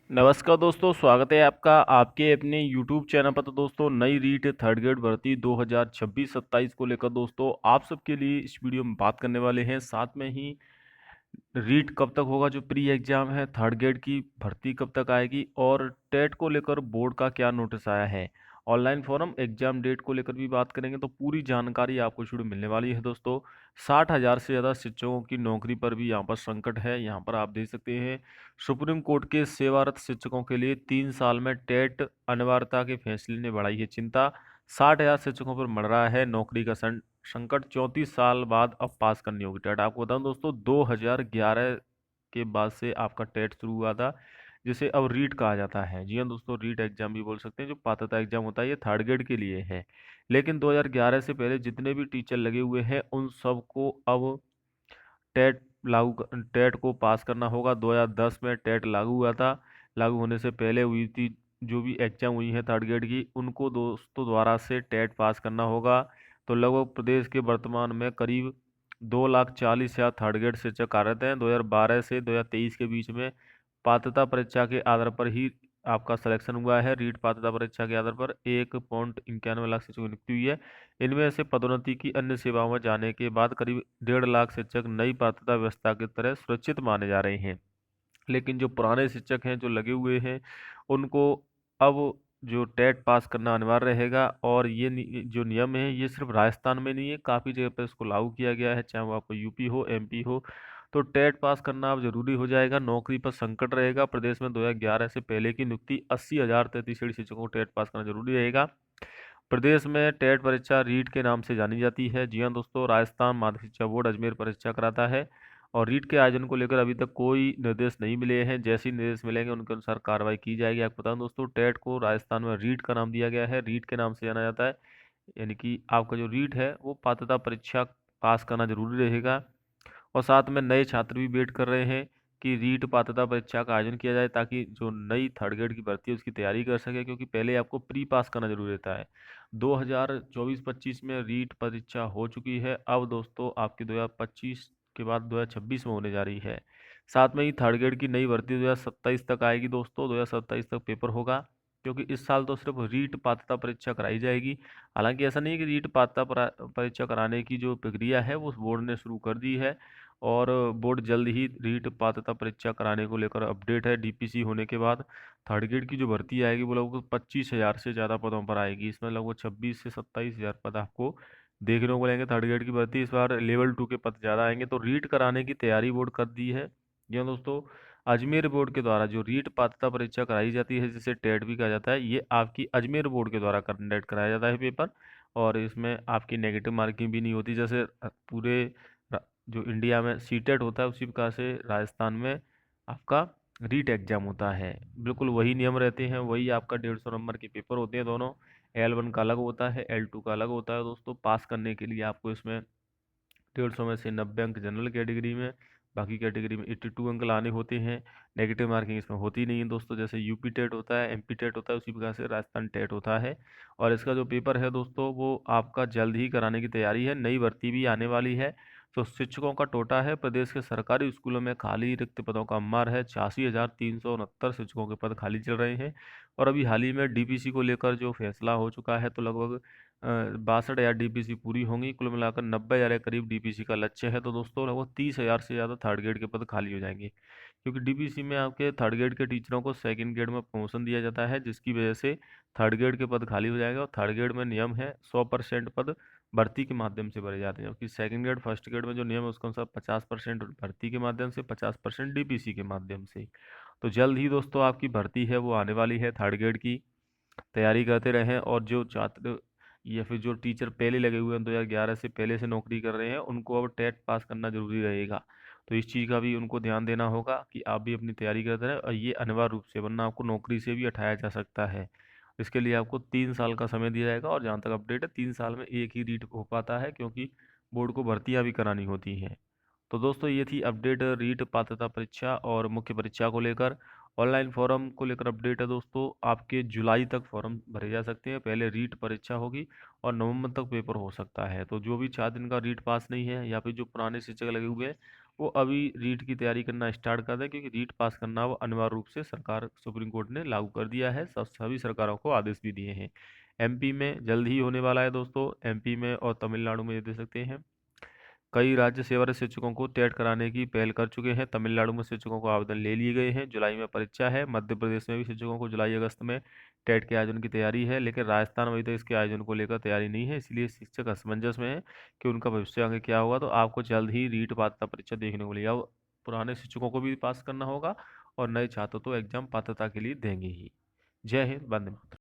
नमस्कार दोस्तों, स्वागत है आपका आपके अपने YouTube चैनल पर। तो दोस्तों, नई रीट थर्ड ग्रेड भर्ती 2026-27 को लेकर दोस्तों आप सबके लिए इस वीडियो में बात करने वाले हैं। साथ में ही रीट कब तक होगा, जो प्री एग्जाम है थर्ड ग्रेड की भर्ती कब तक आएगी, और टेट को लेकर बोर्ड का क्या नोटिस आया है, ऑनलाइन फॉर्म एग्जाम डेट को लेकर भी बात करेंगे। तो पूरी जानकारी आपको इस वीडियो में मिलने वाली है दोस्तों। 60,000 से ज़्यादा शिक्षकों की नौकरी पर भी यहाँ पर संकट है। यहाँ पर आप देख सकते हैं, सुप्रीम कोर्ट के सेवारत शिक्षकों के लिए 3 साल में टेट अनिवार्यता के फैसले ने बढ़ाई है चिंता। 60,000 शिक्षकों पर मर रहा है नौकरी का संकट। 34 साल बाद अब पास करनी होगी टेट। आपको बताऊं दोस्तों, 2011 के बाद से आपका टेट शुरू हुआ था, जिसे अब रीट कहा जाता है। जी हाँ दोस्तों, रीट एग्जाम भी बोल सकते हैं। जो पात्रता एग्जाम होता है ये थर्ड ग्रेड के लिए है, लेकिन 2011 से पहले जितने भी टीचर लगे हुए हैं उन सबको अब टेट को पास करना होगा। 2010 में टेट लागू हुआ था। लागू होने से पहले हुई थी जो भी एग्जाम हुई है थर्ड ग्रेड की, उनको दोस्तों द्वारा से टेट पास करना होगा। तो लगभग प्रदेश के वर्तमान में करीब 2,40,000 थर्ड ग्रेड शिक्षक कार्यरत हैं। 2012 से 2023 के बीच में पात्रता परीक्षा के आधार पर ही आपका सिलेक्शन हुआ है। रीट पात्रता परीक्षा के आधार पर 1.91 लाख शिक्षकों की नियुक्ति हुई है। इनमें से पदोन्नति की अन्य सेवाओं में जाने के बाद करीब 1.5 लाख शिक्षक नई पात्रता व्यवस्था की तरह सुरक्षित माने जा रहे हैं। लेकिन जो पुराने शिक्षक हैं जो लगे हुए हैं, उनको अब जो टेट पास करना अनिवार्य रहेगा। और ये जो नियम है ये सिर्फ राजस्थान में नहीं है, काफ़ी जगह पर इसको लागू किया गया है, चाहे वो आपको यूपी हो, एमपी हो। तो टेट पास करना अब जरूरी हो जाएगा। नौकरी पर संकट रहेगा। प्रदेश में 2011 से पहले की नियुक्ति 80,033 शिक्षकों को टेट पास करना जरूरी रहेगा। प्रदेश में टेट परीक्षा रीट के नाम से जानी जाती है। जी हाँ दोस्तों, राजस्थान माध्यमिक शिक्षा बोर्ड अजमेर परीक्षा कराता है। और रीट के आयोजन को लेकर अभी तक कोई निर्देश नहीं मिले हैं। जैसे ही निर्देश मिलेंगे उनके अनुसार कार्रवाई की जाएगी। आपको बताऊं दोस्तों, टेट को राजस्थान में रीट का नाम दिया गया है, रीट के नाम से जाना जाता है। यानी कि आपका जो रीट है वो पात्रता परीक्षा पास करना जरूरी रहेगा। और साथ में नए छात्र भी वेट कर रहे हैं कि रीट पात्रता परीक्षा का आयोजन किया जाए, ताकि जो नई थर्ड ग्रेड की भर्ती है उसकी तैयारी कर सके। क्योंकि पहले आपको प्री पास करना जरूरी रहता है। 2024-25 में रीट परीक्षा हो चुकी है। अब दोस्तों आपकी 2025 के बाद 2026 में होने जा रही है। साथ में ही थर्ड ग्रेड की नई भर्ती 2027 तक आएगी दोस्तों। 2027 तक पेपर होगा, क्योंकि इस साल तो सिर्फ रीट पात्रता परीक्षा कराई जाएगी। हालांकि ऐसा नहीं है कि रीट पात्रता परीक्षा कराने की जो प्रक्रिया है वो उस बोर्ड ने शुरू कर दी है। और बोर्ड जल्द ही रीट पात्रता परीक्षा कराने को लेकर अपडेट है। डीपीसी होने के बाद थर्ड ग्रेड की जो भर्ती आएगी वो लगभग 25,000 से ज़्यादा पदों पर आएगी। इसमें लगभग 26 से 27,000 पद आपको देखने को मिलेंगे। थर्ड ग्रेड की भर्ती इस बार लेवल 2 के पद ज़्यादा आएंगे। तो रीट कराने की तैयारी बोर्ड कर दी है। यह दोस्तों, अजमेर बोर्ड के द्वारा जो रीट पात्रता परीक्षा कराई जाती है, जिसे टेट भी कहा जाता है, ये आपकी अजमेर बोर्ड के द्वारा कंडक्ट कराया जाता है पेपर। और इसमें आपकी नेगेटिव मार्किंग भी नहीं होती। जैसे पूरे जो इंडिया में सीटेट होता है उसी प्रकार से राजस्थान में आपका रीट एग्जाम होता है। बिल्कुल वही नियम रहते हैं, वही आपका 150 नंबर के पेपर होते हैं दोनों। L1 का अलग होता है, L2 का अलग होता है दोस्तों। पास करने के लिए आपको इसमें 150 में से 90 अंक जनरल कैटेगरी में, बाकी कैटेगरी में 82 अंक लाने होते हैं। नेगेटिव मार्किंग इसमें होती नहीं है दोस्तों। जैसे यूपी टेट होता है, एमपी टेट होता है, उसी प्रकार से राजस्थान टेट होता है। और इसका जो पेपर है दोस्तों वो आपका जल्द ही कराने की तैयारी है। नई भर्ती भी आने वाली है। तो शिक्षकों का टोटा है। प्रदेश के सरकारी स्कूलों में खाली रिक्त पदों का अंबार है। 86,369 शिक्षकों के पद खाली चल रहे हैं। और अभी हाल ही में डीपीसी को लेकर जो फैसला हो चुका है, तो लगभग 62,000 डीपीसी पूरी होंगी। कुल मिलाकर 90,000 के करीब डीपीसी का लक्ष्य है। तो दोस्तों लगभग 30,000 से ज़्यादा थर्ड ग्रेड के पद खाली हो जाएंगे। क्योंकि डीपीसी में आपके थर्ड ग्रेड के टीचरों को सेकंड ग्रेड में प्रमोशन दिया जाता है, जिसकी वजह से थर्ड ग्रेड के पद खाली हो जाएगा। और थर्ड ग्रेड में नियम है 100% पद भर्ती के माध्यम से भरे जाते हैं, जबकि सेकंड ग्रेड फर्स्ट ग्रेड में जो नियम है उसके अनुसार 50% भर्ती के माध्यम से, 50% डीपीसी के माध्यम से। तो जल्द ही दोस्तों आपकी भर्ती है वो आने वाली है। थर्ड ग्रेड की तैयारी करते रहें। और जो छात्र या फिर जो टीचर पहले लगे हुए हैं 2011 से पहले से नौकरी कर रहे हैं, उनको अब टेट पास करना जरूरी रहेगा। तो इस चीज़ का भी उनको ध्यान देना होगा कि आप भी अपनी तैयारी करते रहें। और ये अनिवार्य रूप से, वरना आपको नौकरी से भी हटाया जा सकता है। इसके लिए आपको 3 साल का समय दिया जाएगा। और जहाँ तक अपडेट है, 3 साल में एक ही रीट हो पाता है, क्योंकि बोर्ड को भर्तियाँ भी करानी होती हैं। तो दोस्तों ये थी अपडेट रीट पात्रता परीक्षा और मुख्य परीक्षा को लेकर। ऑनलाइन फॉर्म को लेकर अपडेट है दोस्तों, आपके जुलाई तक फॉर्म भरे जा सकते हैं। पहले रीट परीक्षा होगी और नवंबर तक पेपर हो सकता है। तो जो भी छात्र इनका रीट पास नहीं है या फिर जो पुराने शिक्षक लगे हुए हैं, वो अभी रीट की तैयारी करना स्टार्ट कर दें, क्योंकि रीट पास करना वो अनिवार्य रूप से सरकार सुप्रीम कोर्ट ने लागू कर दिया है, सभी सरकारों को आदेश भी दिए हैं। एमपी में जल्द ही होने वाला है दोस्तों, एमपी में और तमिलनाडु में ये दे सकते हैं। कई राज्य सेवारत शिक्षकों को टेट कराने की पहल कर चुके हैं। तमिलनाडु में शिक्षकों को आवेदन ले लिए गए हैं, जुलाई में परीक्षा है। मध्य प्रदेश में भी शिक्षकों को जुलाई अगस्त में टेट के आयोजन की तैयारी है, लेकिन राजस्थान में अभी तक इसके आयोजन को लेकर तैयारी नहीं है, इसलिए शिक्षक असमंजस में है कि उनका भविष्य आगे क्या होगा। तो आपको जल्द ही रीट पात्रता परीक्षा देखने को मिलेगी। अब पुराने शिक्षकों को भी पास करना होगा और नए छात्र तो एग्जाम पात्रता के लिए देंगे ही। जय हिंद, वंदे मातरम।